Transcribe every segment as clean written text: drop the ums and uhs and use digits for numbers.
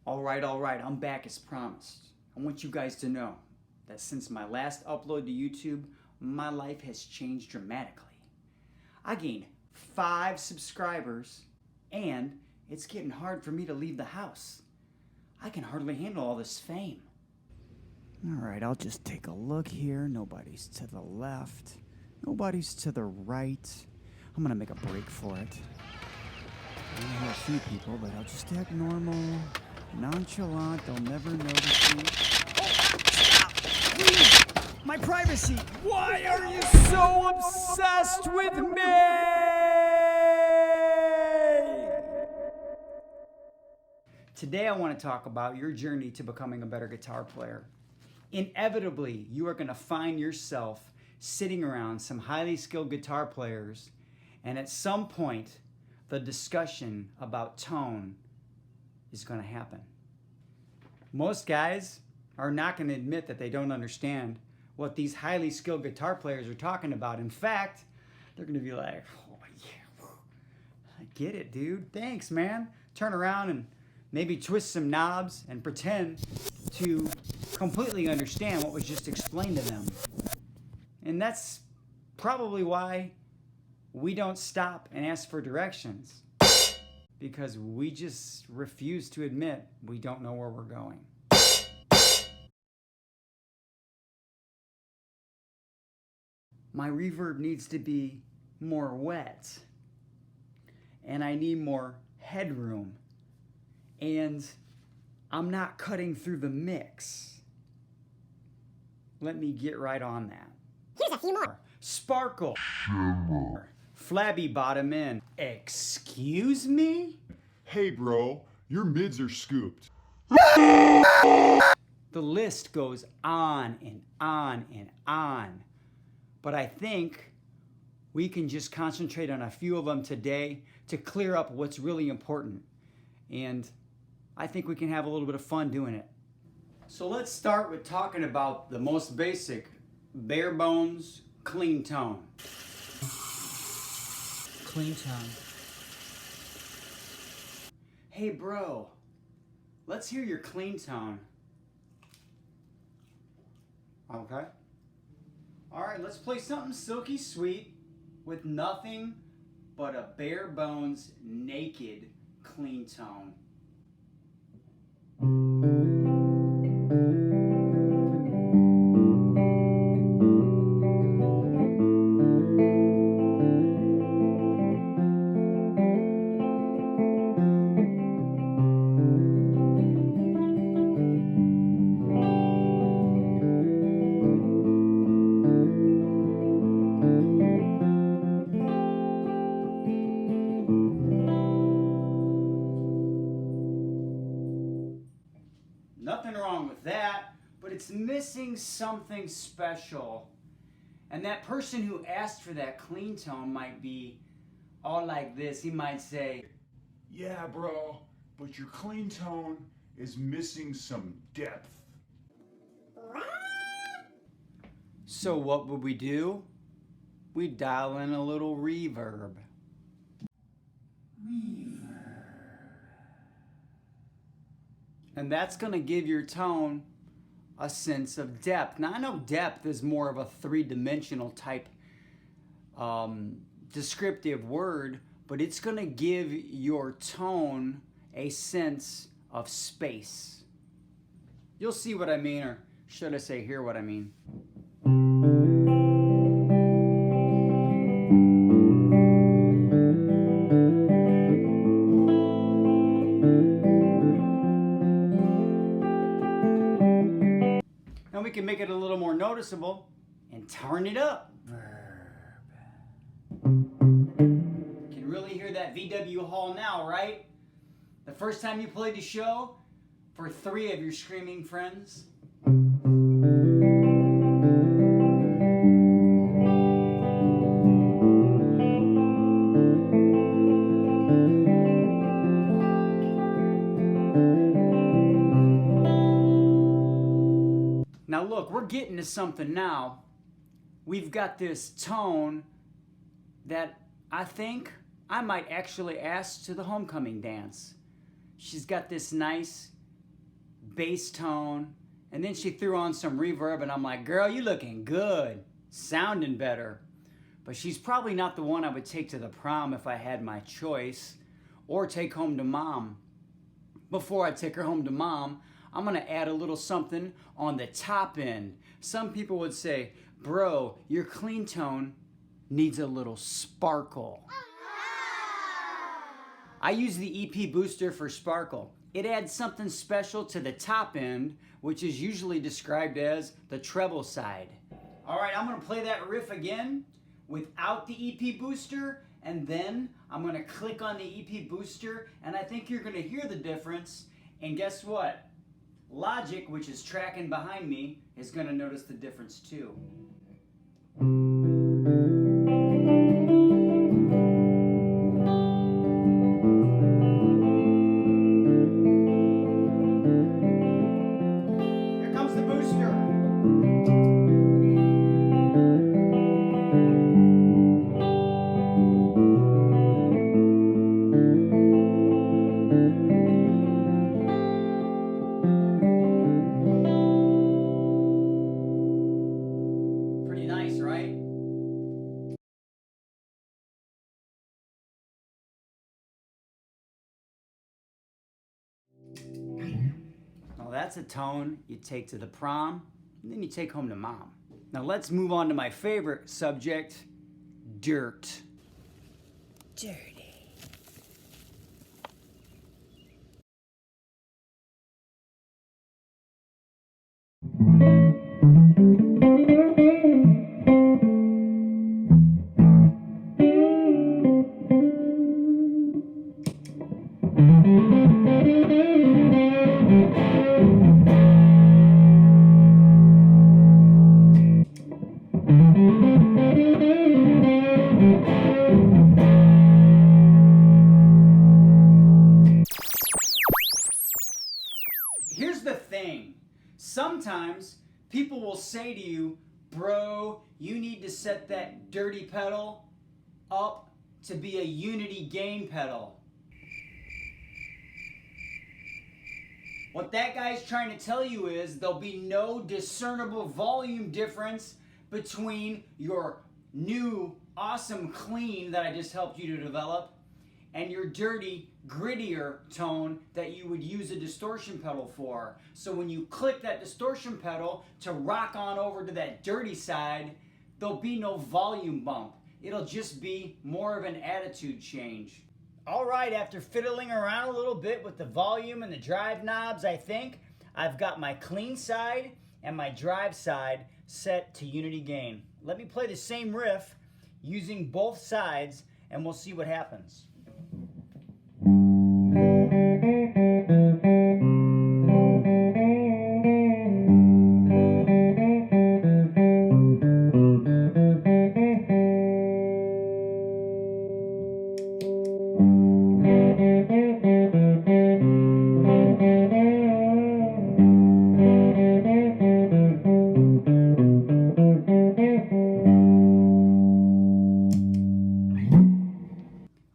All right, I'm back as promised. I want you guys to know that since my last upload to YouTube, my life has changed dramatically. I gained 5 subscribers, and it's getting hard for me to leave the house. I can hardly handle all this fame. All right, I'll just take a look here. Nobody's to the left. Nobody's to the right. I'm gonna make a break for it. I hear a few people, but I'll just act normal, nonchalant. They'll never notice me. Oh, stop! Please! My privacy! Why are you so obsessed with me? Today I want to talk about your journey to becoming a better guitar player. Inevitably, you are going to find yourself sitting around some highly skilled guitar players, and at some point, the discussion about tone is going to happen. Most guys are not going to admit that they don't understand what these highly skilled guitar players are talking about. In fact, they're going to be like, oh yeah, I get it, dude. Thanks, man. Turn around and maybe twist some knobs and pretend to completely understand what was just explained to them. And that's probably why we don't stop and ask for directions, because we just refuse to admit we don't know where we're going. My reverb needs to be more wet, and I need more headroom, and I'm not cutting through the mix. Let me get right on that. Here's a few more. Sparkle. Shimmer. Flabby bottom in. Excuse me? Hey bro, your mids are scooped. The list goes on and on and on. But I think we can just concentrate on a few of them today to clear up what's really important. And I think we can have a little bit of fun doing it. So let's start with talking about the most basic, bare bones, clean tone. Clean tone. Hey bro, let's hear your clean tone. Okay. All right, let's play something silky sweet with nothing but a bare bones, naked, clean tone. Nothing wrong with that, but it's missing something special. And that person who asked for that clean tone might be all like this. He might say, Yeah bro, but your clean tone is missing some depth. so what would we do? We'd dial in a little reverb. And that's going to give your tone a sense of depth. Now, I know depth is more of a three-dimensional type descriptive word, but it's going to give your tone a sense of space. You'll see what I mean, or should I say hear what I mean. Now we can make it a little more noticeable and turn it up. Can really hear that VW Hall now, right? The first time you played the show for 3 of your screaming friends. Now look, we're getting to something now. We've got this tone that I think I might actually ask to the homecoming dance. She's got this nice bass tone, and then she threw on some reverb, and I'm like, girl, you looking good, sounding better. But she's probably not the one I would take to the prom if I had my choice, or take home to mom. Before I take her home to mom, I'm gonna add a little something on the top end. Some people would say, bro, your clean tone needs a little sparkle. I use the EP booster for sparkle. It adds something special to the top end, which is usually described as the treble side. All right, I'm gonna play that riff again without the EP booster, and then I'm gonna click on the EP booster, and I think you're gonna hear the difference. And guess what? Logic, which is tracking behind me, is gonna notice the difference too. Here comes the booster. Pretty nice, right? Well, that's a tone you take to the prom, and then you take home to mom. Now let's move on to my favorite subject, dirt. Dirty. Here's the thing. Sometimes people will say to you, bro, you need to set that dirty pedal up to be a unity gain pedal. What that guy's trying to tell you is there'll be no discernible volume difference between your new awesome clean that I just helped you to develop and your dirty, grittier tone that you would use a distortion pedal for. So when you click that distortion pedal to rock on over to that dirty side, there'll be no volume bump. It'll just be more of an attitude change. All right, after fiddling around a little bit with the volume and the drive knobs, I think I've got my clean side and my drive side set to unity gain. Let me play the same riff using both sides and we'll see what happens.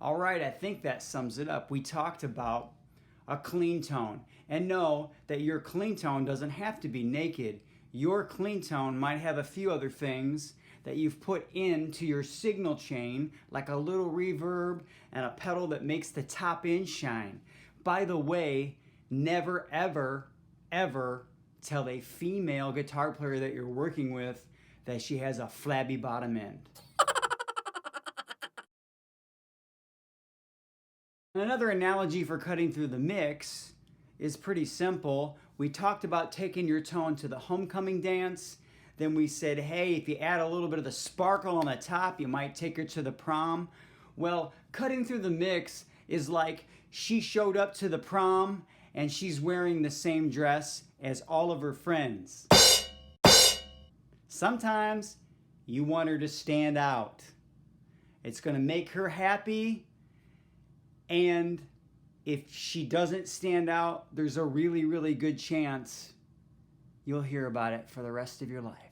All right, I think that sums it up. We talked about a clean tone. And know that your clean tone doesn't have to be naked. Your clean tone might have a few other things that you've put into your signal chain, like a little reverb and a pedal that makes the top end shine. By the way, never, ever, ever tell a female guitar player that you're working with that she has a flabby bottom end. Another analogy for cutting through the mix is pretty simple. We talked about taking your tone to the homecoming dance. Then we said, hey, if you add a little bit of the sparkle on the top, you might take her to the prom. Well, cutting through the mix is like she showed up to the prom and she's wearing the same dress as all of her friends. Sometimes you want her to stand out. It's going to make her happy. And if she doesn't stand out, there's a really, really good chance you'll hear about it for the rest of your life.